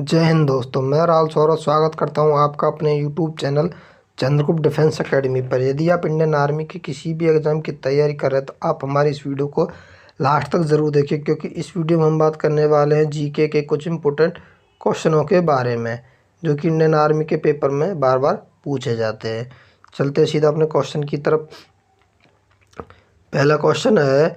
जय हिंद दोस्तों, मैं राहुल सौरभ स्वागत करता हूं आपका अपने YouTube channel Chandragupta defence academy पर। यदि आप इंडियन आर्मी की किसी भी एग्ज़ाम की तैयारी कर रहे हैं तो आप हमारी इस वीडियो को लास्ट तक ज़रूर देखिए, क्योंकि इस वीडियो में हम बात करने वाले हैं जीके के कुछ इंपॉर्टेंट क्वेश्चनों के बारे में जो कि इंडियन आर्मी के पेपर में बार बार पूछे जाते हैं। चलते सीधा अपने क्वेश्चन की तरफ। पहला क्वेश्चन है,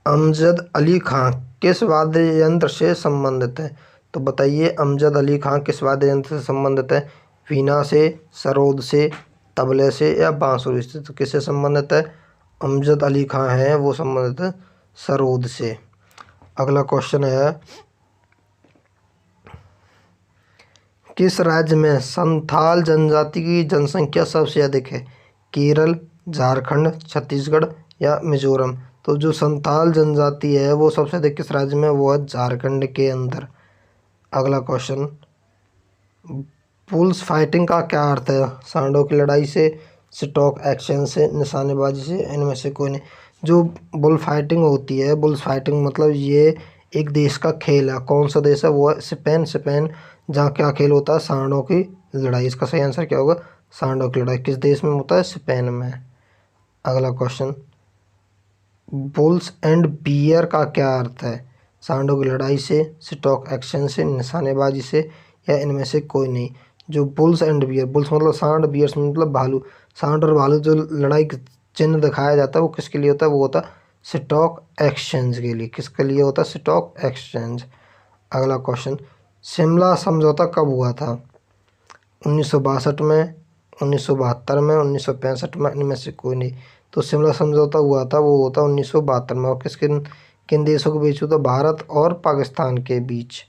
अमजद अली खां किस वाद्य यंत्र से संबंधित है? तो बताइए, अमजद अली खां किस वाद्य यंत्र से संबंधित है? वीणा से, सरोद से, तबले से या बांसुरी से? तो किससे संबंधित है? अमजद अली खां हैं वो संबंधित है सरोद से। अगला क्वेश्चन है, किस राज्य में संथाल जनजाति की जनसंख्या सबसे अधिक है? केरल, झारखंड, छत्तीसगढ़ या मिजोरम? तो जो संथाल जनजाति है वो सबसे अधिक किस राज्य में? वो है झारखंड के अंदर। अगला क्वेश्चन, बुल्स फाइटिंग का क्या अर्थ है? सांडों की लड़ाई से, स्टॉक एक्सचेंज से, निशानेबाजी से, इनमें से कोई नहीं। जो बुल फाइटिंग होती है, बुल्स फाइटिंग मतलब ये एक देश का खेल है। कौन सा देश है? वो है स्पेन। स्पेन जहाँ क्या खेल होता है? सांडों की लड़ाई। इसका सही आंसर क्या होगा? सांडों की लड़ाई। किस देश में होता है? स्पेन में। अगला क्वेश्चन, बुल्स एंड बियर का क्या अर्थ है? सांडों की लड़ाई से, स्टॉक एक्सचेंज से, निशानेबाजी से या इनमें से कोई नहीं। जो बुल्स एंड बियर, बुल्स मतलब सांड, बियर्स मतलब भालू। सांड और भालू जो लड़ाई का चिन्ह दिखाया जाता है वो किसके लिए होता है? वो होता है स्टॉक एक्सचेंज के लिए। किसके लिए होता है? Stock exchange. अगला क्वेश्चन, शिमला समझौता कब हुआ था? 1962 में, 1972 में, 1965 में, इनमें से कोई नहीं। तो शिमला समझौता हुआ था वो होता 1972 में। और किन किन देशों के बीच हुआ था? भारत और पाकिस्तान के बीच।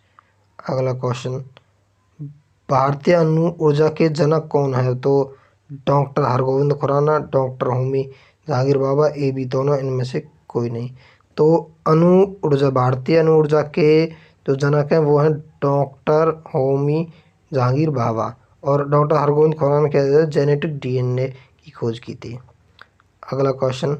अगला क्वेश्चन, भारतीय अणु ऊर्जा के जनक कौन है? तो doctor Hargobind Khorana, doctor Homi Jehangir Bhabha, A B दोनों, इनमें से कोई नहीं। तो अणु ऊर्जा, भारतीय अणु ऊर्जा के जो जनक हैं वो हैं डॉक्टर होमी जहांगीर बाबा। और डॉक्टर हरगोविंद खुराना के जेनेटिक डीएनए की खोज की थी। अगला क्वेश्चन,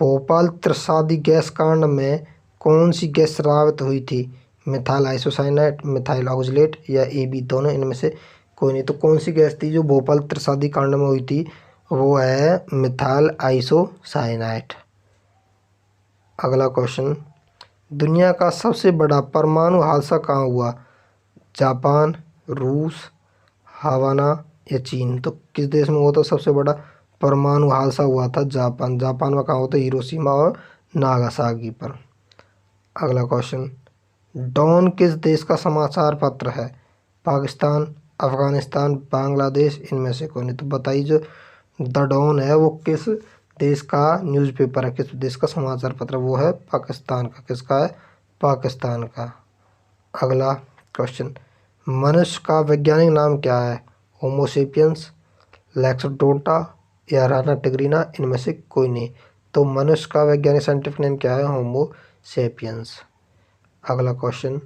भोपाल त्रसादी गैस कांड में कौन सी गैस रावित हुई थी? मिथाइल आइसोसाइनेट, मिथाइल ऑक्जेलेट या ए बी दोनों, इनमें से कोई नहीं। तो कौन सी गैस थी जो भोपाल त्रसादी कांड में हुई थी? वो है मिथाइल आइसोसाइनेट। अगला क्वेश्चन, दुनिया का सबसे बड़ा परमाणु हादसा कहाँ हुआ? जापान, रूस, हवाना या चीन? तो किस देश में हुआ था सबसे बड़ा परमाणु हादसा? हुआ था जापान। जापान में कहाँ होता है? हिरोशिमा और नागासाकी पर। अगला क्वेश्चन, डॉन किस देश का समाचार पत्र है? पाकिस्तान, अफगानिस्तान, बांग्लादेश, इनमें से कोई नहीं। तो बताइए, जो द डॉन है वो किस देश का न्यूज़पेपर है, किस देश का समाचार पत्र? वो है पाकिस्तान का। किसका है? पाकिस्तान का। अगला क्वेश्चन, मनुष्य का वैज्ञानिक नाम क्या है? होमोसेपियंस, लैक्सोडोंटा या राना टिग्रीना, इनमें से कोई नहीं। तो मनुष्य का वैज्ञानिक साइंटिफिक नेम क्या है? होमोसेपियंस। अगला क्वेश्चन,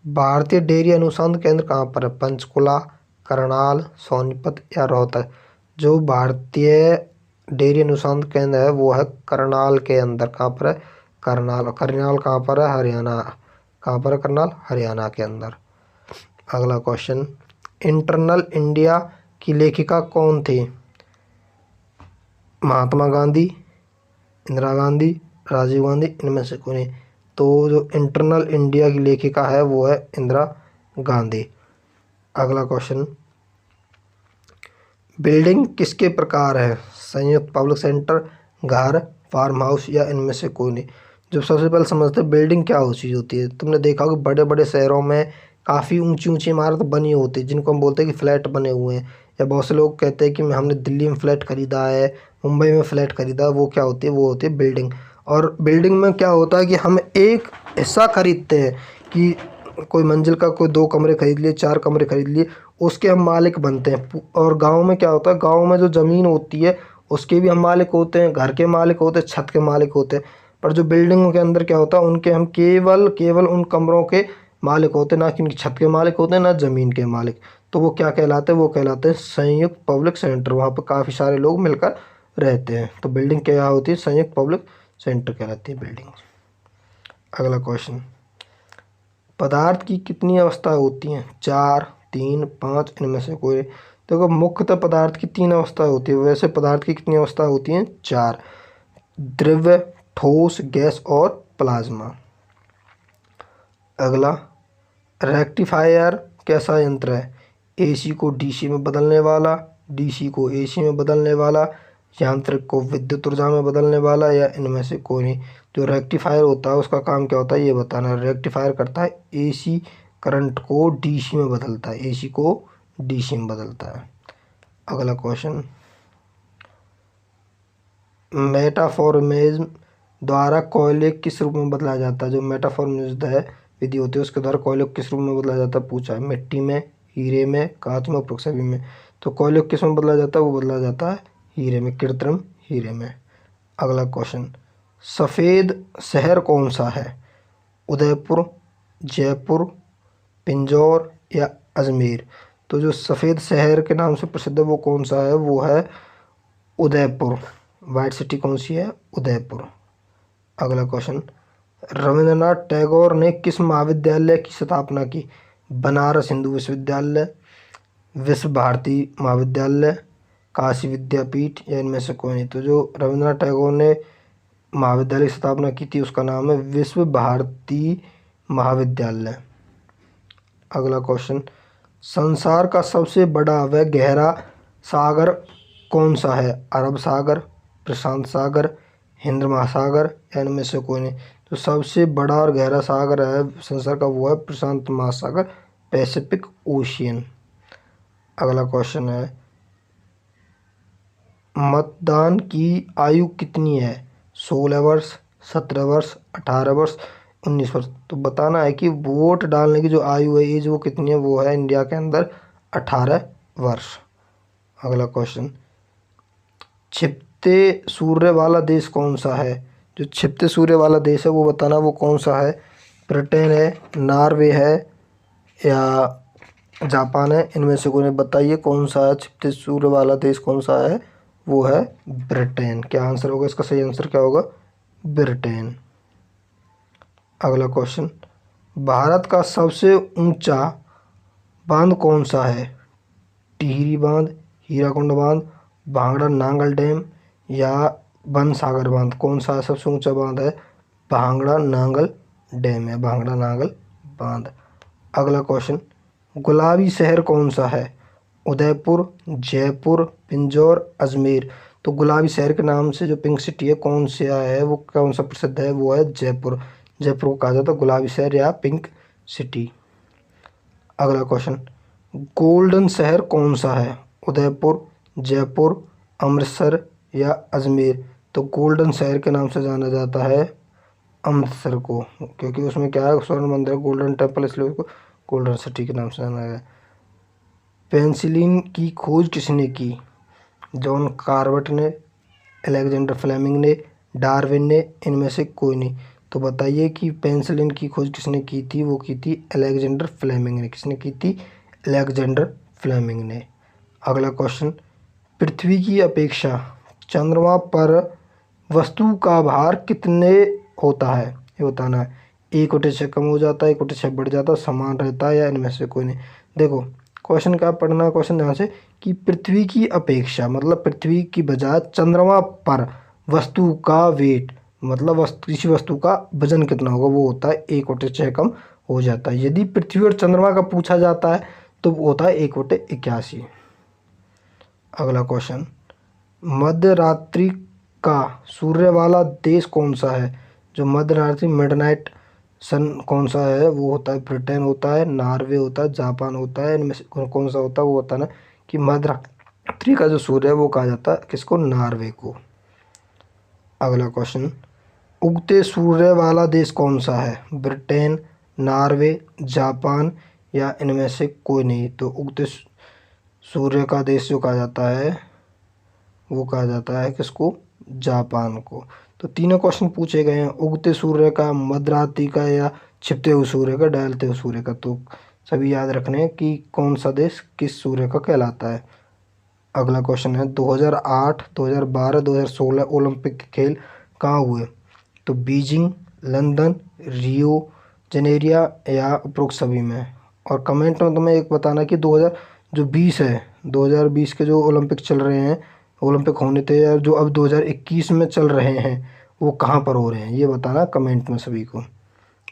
भारतीय डेयरी अनुसंधान केंद्र कहाँ पर है? पंचकुला, करनाल, सोनीपत या रोहतक? जो भारतीय डेयरी अनुसंधान केंद्र है वो है करनाल के अंदर। कहाँ पर है? करनाल। करनाल कहाँ पर है? हरियाणा। कहाँ पर है करनाल? हरियाणा के अंदर। अगला क्वेश्चन, इंटरनल इंडिया की लेखिका कौन थी? महात्मा गांधी, इंदिरा गांधी, राजीव गांधी, इनमें से कोई नहीं। तो जो इंटरनल इंडिया की लेखिका है वो है इंदिरा गांधी। अगला क्वेश्चन, बिल्डिंग किसके प्रकार है? संयुक्त, पब्लिक सेंटर, घर, फार्म हाउस या इनमें से कोई नहीं। जो सबसे पहले समझते हैं बिल्डिंग क्या चीज़ होती है। तुमने देखा होगा बड़े बड़े शहरों में काफ़ी ऊंची ऊंची इमारत बनी होती है जिनको हम बोलते हैं कि फ्लैट बने हुए हैं। या बहुत से लोग कहते हैं कि हमने दिल्ली में फ्लैट खरीदा है, मुंबई में फ्लैट खरीदा है। वो क्या होती है? वो होती है बिल्डिंग। और बिल्डिंग में क्या होता है कि हम एक हिस्सा खरीदते हैं कि कोई मंजिल का कोई 2 कमरे खरीद लिए, 4 कमरे खरीद लिए, उसके हम मालिक बनते हैं। और गांव में क्या होता है? गांव में जो ज़मीन होती है उसके भी हम मालिक होते हैं, घर के मालिक होते हैं, छत के मालिक होते हैं। पर जो बिल्डिंगों के अंदर क्या होता है? उनके हम केवल केवल उन कमरों के मालिक होते हैं, ना कि उनकी छत के मालिक होते हैं, ना ज़मीन के मालिक। तो वो क्या कहलाते हैं? वो कहलाते हैं संयुक्त पब्लिक सेंटर। वहाँ पर काफ़ी सारे लोग मिलकर रहते हैं। तो बिल्डिंग क्या होती है? संयुक्त पब्लिक सेंटर कहलाती है बिल्डिंग। अगला क्वेश्चन, पदार्थ की कितनी अवस्थाएं होती हैं? 4, 3, 5, इनमें से कोई। देखो मुख्यतः पदार्थ की 3 अवस्थाएं होती है, वैसे पदार्थ की कितनी अवस्थाएं होती हैं? 4। द्रव्य, ठोस, गैस और प्लाज्मा। अगला, रेक्टिफायर कैसा यंत्र है? एसी को डीसी में बदलने वाला, डीसी को एसी में बदलने वाला, यांत्रिक को विद्युत ऊर्जा में बदलने वाला, या इनमें से कोई नहीं। जो रेक्टिफायर होता है उसका काम क्या होता है ये बताना। रेक्टिफायर करता है एसी करंट को डीसी में बदलता है, एसी को डीसी में बदलता है। अगला क्वेश्चन, मेटाफॉर्मिज्म द्वारा कोयले किस रूप में बदला जाता है? जो मेटाफॉर्मिज्म है विधि होती है उसके द्वारा कोयले को किस रूप में बदला जाता है पूछा है। मिट्टी में, हीरे में, कांच में, पृथ्वी में। तो कोयले को किस में बदला जाता है? वो बदला जाता है हीरे में, कृत्रिम हीरे में। अगला क्वेश्चन, सफ़ेद शहर कौन सा है? उदयपुर, जयपुर, पिंजौर या अजमेर। तो जो सफ़ेद शहर के नाम से प्रसिद्ध है वो कौन सा है? वो है उदयपुर। वाइट सिटी कौन सी है? उदयपुर। अगला क्वेश्चन, रविंद्रनाथ टैगोर ने किस महाविद्यालय की स्थापना की? बनारस हिंदू विश्वविद्यालय, विश्व भारती महाविद्यालय, काशी विद्यापीठ, या इनमें से कोई नहीं। तो जो रविंद्रनाथ टैगोर ने महाविद्यालय की स्थापना की थी उसका नाम है विश्व भारती महाविद्यालय। अगला क्वेश्चन, संसार का सबसे बड़ा व गहरा सागर कौन सा है? अरब सागर, प्रशांत सागर, हिंद महासागर, या इनमें से कोई नहीं। तो सबसे बड़ा और गहरा सागर है संसार का वो है प्रशांत महासागर, पैसिफिक ओशियन। अगला क्वेश्चन है, मतदान की आयु कितनी है? 16 वर्ष, 17 वर्ष, 18 वर्ष, 19 वर्ष। तो बताना है कि वोट डालने की जो आयु है, एज, वो कितनी है? वो है इंडिया के अंदर 18 वर्ष। अगला क्वेश्चन, छिपते सूर्य वाला देश कौन सा है? जो छिपते सूर्य वाला देश है वो बताना वो कौन सा है? ब्रिटेन है, नॉर्वे है, या जापान है। इनमें से कोई नहीं। बताइए कौन सा है छिपते सूर्य वाला देश? कौन सा है? वो है ब्रिटेन। क्या आंसर होगा इसका? सही आंसर क्या होगा? ब्रिटेन। अगला क्वेश्चन, भारत का सबसे ऊंचा बांध कौन सा है? टिहरी बांध, हीराकुंड बांध, भांगड़ा नांगल डैम, या बनसागर बांध। कौन सा सबसे ऊंचा बांध है? भांगड़ा नांगल डैम है, भांगड़ा नांगल बांध। अगला क्वेश्चन, गुलाबी शहर कौन सा है? उदयपुर, जयपुर, पिंजौर, अजमेर। तो गुलाबी शहर के नाम से जो पिंक सिटी है कौन सा है? वो कौन सा प्रसिद्ध है? वो है जयपुर। जयपुर को कहा जाता है गुलाबी शहर या पिंक सिटी। अगला क्वेश्चन, गोल्डन शहर कौन सा है? उदयपुर, जयपुर, अमृतसर, या अजमेर। तो गोल्डन शहर के नाम से जाना जाता है अमृतसर को, क्योंकि उसमें क्या है? स्वर्ण मंदिर, गोल्डन टेम्पल, इसलिए उसको गोल्डन सिटी के नाम से जाना है। पेंसिलिन की खोज किसने की? जॉन कार्बट ने, अलेक्जेंडर फ्लेमिंग ने, डार्विन ने, इनमें से कोई नहीं। तो बताइए कि पेंसिलिन की खोज किसने की थी? वो की थी अलेक्जेंडर फ्लेमिंग ने। किसने की थी? अलेक्जेंडर फ्लेमिंग ने। अगला क्वेश्चन, पृथ्वी की अपेक्षा चंद्रमा पर वस्तु का भार कितने होता है? ये बताना है। 1/6 कम हो जाता है, 1/6 बढ़ जाता है, समान रहता है, या इनमें से कोई नहीं। देखो क्वेश्चन क्या पढ़ना, क्वेश्चन ध्यान से, कि पृथ्वी की अपेक्षा मतलब पृथ्वी की बजाय चंद्रमा पर वस्तु का वेट मतलब किसी वस्तु का वजन कितना होगा? वो होता है 1/6 कम हो जाता है। यदि पृथ्वी और चंद्रमा का पूछा जाता है तो वो होता है 1/81। अगला क्वेश्चन, मध्य रात्रि का सूर्य वाला देश कौन सा है? जो मध्य रात्रि मिडनाइट सन कौन सा है? वो होता है ब्रिटेन होता है, नॉर्वे होता है, जापान होता है। इनमें से कौन सा होता है? वो होता है ना कि मध्य रात्रि का जो सूर्य है वो कहा जाता है किसको? नॉर्वे को। अगला क्वेश्चन, उगते सूर्य वाला देश कौन सा है? ब्रिटेन, नॉर्वे, जापान, या इनमें से कोई नहीं। तो उगते सूर्य का देश जो कहा जाता है वो कहा जाता है किसको? जापान को। तो तीनों क्वेश्चन पूछे गए हैं, उगते सूर्य का, मध्यरात्रि का, या छिपते हुए सूर्य का, ढलते हुए सूर्य का। तो सभी याद रखने हैं कि कौन सा देश किस सूर्य का कहलाता है। अगला क्वेश्चन है, 2008, 2012, 2016 ओलंपिक खेल कहाँ हुए? तो बीजिंग, लंदन, रियो, जेनेरिया या उपरोक्त सभी में। और कमेंट में तुम्हें एक बताना कि 2020 है, 2020 के जो ओलंपिक चल रहे हैं, ओलंपिक होने थे या जो अब 2021 में चल रहे हैं वो कहाँ पर हो रहे हैं, ये बताना कमेंट में सभी को।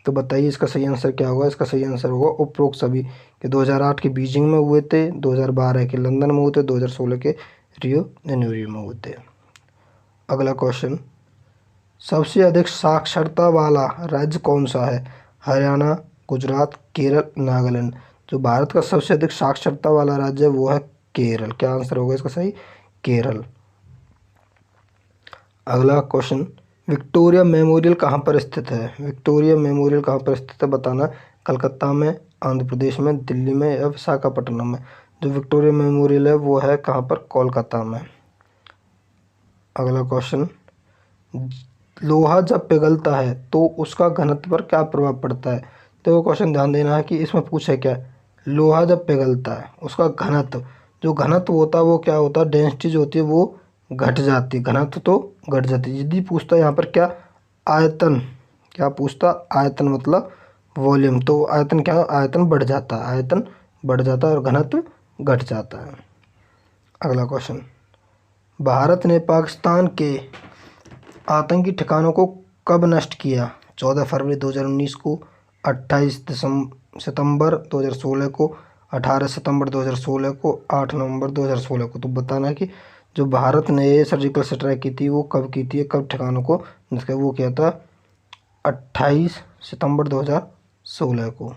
तो बताइए इसका सही आंसर क्या होगा। इसका सही आंसर होगा उपरोक्त सभी के 2008 के बीजिंग में हुए थे, 2012 के लंदन में हुए थे, 2016 के रियो द जेनेरियो में हुए थे। अगला क्वेश्चन, सबसे अधिक साक्षरता वाला राज्य कौन सा है? हरियाणा, गुजरात, केरल, नागालैंड। जो भारत का सबसे अधिक साक्षरता वाला राज्य है वो है केरल। क्या आंसर होगा इसका सही? केरल। अगला क्वेश्चन, विक्टोरिया मेमोरियल कहाँ पर स्थित है? विक्टोरिया मेमोरियल कहाँ पर स्थित है बताना। कलकत्ता में, आंध्र प्रदेश में, दिल्ली में या विशाखापट्टनम में। जो विक्टोरिया मेमोरियल है वो है कहाँ पर? कोलकाता में। अगला क्वेश्चन, लोहा जब पिघलता है तो उसका घनत्व पर क्या प्रभाव पड़ता है? तो वो क्वेश्चन ध्यान देना है कि इसमें पूछे क्या, लोहा जब पिघलता है उसका घनत्व, जो घनत्व होता है वो क्या होता है, डेंसिटी जो होती है वो घट जाती है, घनत्व तो घट जाती है। यदि पूछता है यहाँ पर क्या, आयतन, क्या पूछता, आयतन मतलब वॉल्यूम, तो आयतन क्या, आयतन बढ़ जाता है, आयतन बढ़ जाता है और घनत्व घट जाता है। अगला क्वेश्चन, भारत ने पाकिस्तान के आतंकी ठिकानों को कब नष्ट किया? 14 फरवरी 2019 को, 28 सितंबर 2016 को, 18 सितंबर 2016 को, 8 नवंबर 2016 को। तो बताना है कि जो भारत ने सर्जिकल स्ट्राइक की थी वो कब की थी, कब ठिकानों को नष्ट किया? वो किया था 28 सितंबर 2016 को।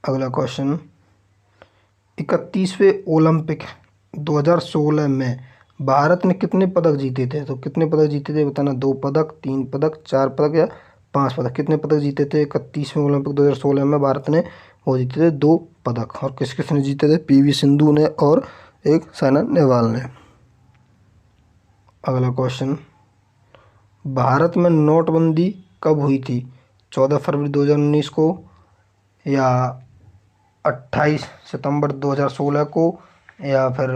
अगला क्वेश्चन, 31वें ओलंपिक 2016 में भारत ने कितने पदक जीते थे? तो कितने पदक जीते थे बताना। 2 पदक, 3 पदक, 4 पदक या 5 पदक। कितने पदक जीते थे 31वें ओलंपिक 2016 में? भारत ने वो जीते थे 2 पदक। और किस किस ने जीते थे? पीवी सिंधु ने और एक साइना नेहवाल ने। अगला क्वेश्चन, भारत में नोटबंदी कब हुई थी? 14 फरवरी 2019 को या 28 सितंबर 2016 को या फिर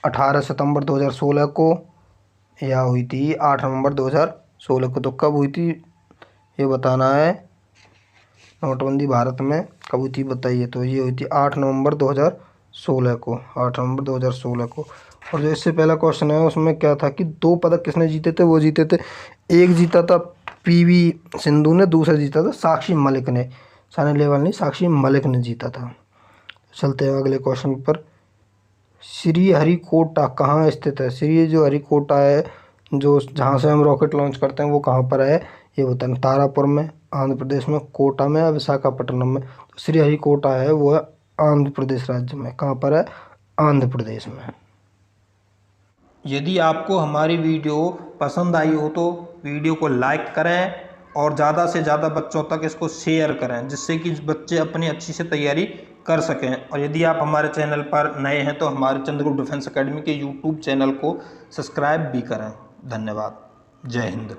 18 सितंबर 2016 को या हुई थी 8 नवंबर 2016 को। तो कब हुई थी ये बताना है। नोटबंदी भारत में कब हुई थी बताइए। तो ये हुई थी 8 नवंबर 2016 को, 8 नवंबर 2016 को। और जो इससे पहला क्वेश्चन है उसमें क्या था कि 2 पदक किसने जीते थे? वो जीते थे, एक जीता था पीवी सिंधु ने, दूसरा जीता था साक्षी मलिक ने, साइना नेहवाल नहीं, साक्षी मलिक ने जीता था। चलते हैं अगले क्वेश्चन पर। श्रीहरिकोटा कहाँ स्थित है? श्री जो हरिकोटा है, जो जहाँ से हम रॉकेट लॉन्च करते हैं वो कहाँ पर है ये बताना। तारापुर में, आंध्र प्रदेश में, कोटा में या विशाखापट्टनम में। तो श्रीहरिकोटा है वो है आंध्र प्रदेश राज्य में। कहाँ पर है? आंध्र प्रदेश में। यदि आपको हमारी वीडियो पसंद आई हो तो वीडियो को लाइक करें और ज़्यादा से ज़्यादा बच्चों तक इसको शेयर करें, जिससे कि बच्चे अपनी अच्छी से तैयारी कर सकें। और यदि आप हमारे चैनल पर नए हैं तो हमारे चंद्रगुप्त डिफेंस एकेडमी के यूट्यूब चैनल को सब्सक्राइब भी करें। धन्यवाद। जय हिंद।